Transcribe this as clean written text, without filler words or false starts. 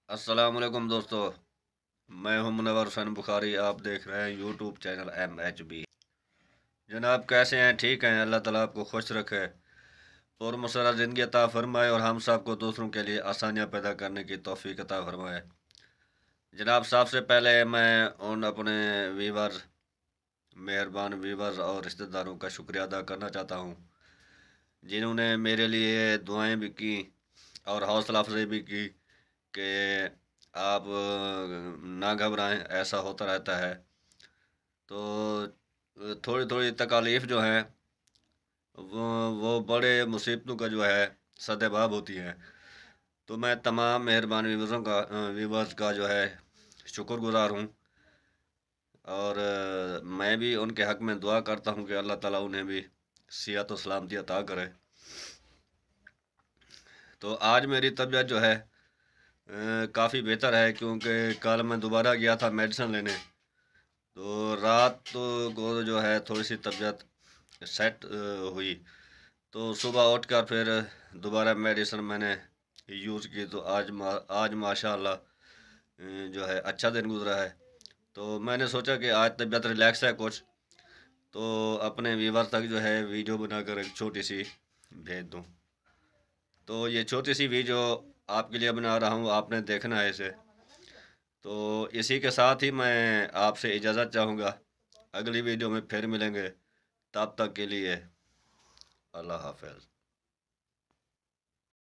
अस्सलाम वालेकुम दोस्तों। मैं हूं मुनव्वर हुसैन बुखारी। आप देख रहे हैं यूट्यूब चैनल MHB। जनाब कैसे हैं? ठीक हैं। अल्लाह ताला आपको खुश रखे और मसरा ज़िंदगी अता फरमाए और हम सब को दूसरों के लिए आसानियां पैदा करने की तौफीक अता फरमाए। जनाब सबसे पहले मैं उन अपने वीवर मेहरबान वीवर और रिश्तेदारों का शुक्रिया अदा करना चाहता हूं जिन्होंने मेरे लिए दुआएं भी की और हौसला अफजाई भी की कि आप ना घबराएं, ऐसा होता रहता है। तो थोड़ी थोड़ी तकालीफ जो हैं वो बड़े मुसीबतों का जो है सद्देबाब होती हैं। तो मैं तमाम मेहरबान व्यूवर्स का जो है शुक्रगुजार हूँ और मैं भी उनके हक़ में दुआ करता हूँ कि अल्लाह ताला उन्हें भी सिहत और सलामती अता करे। तो आज मेरी तबीयत जो है काफ़ी बेहतर है क्योंकि कल मैं दोबारा गया था मेडिसिन लेने। तो रात को जो है थोड़ी सी तबीयत सेट हुई। तो सुबह उठकर फिर दोबारा मेडिसिन मैंने यूज़ की। तो आज माशाल्लाह जो है अच्छा दिन गुजरा है। तो मैंने सोचा कि आज तबीयत रिलैक्स है कुछ, तो अपने व्यूवर तक जो है वीडियो बनाकर एक छोटी सी भेज दूँ। तो ये छोटी सी वीडियो आपके लिए बना रहा हूँ, आपने देखना है इसे। तो इसी के साथ ही मैं आपसे इजाज़त चाहूँगा। अगली वीडियो में फिर मिलेंगे, तब तक के लिए अल्लाह हाफ़िज़।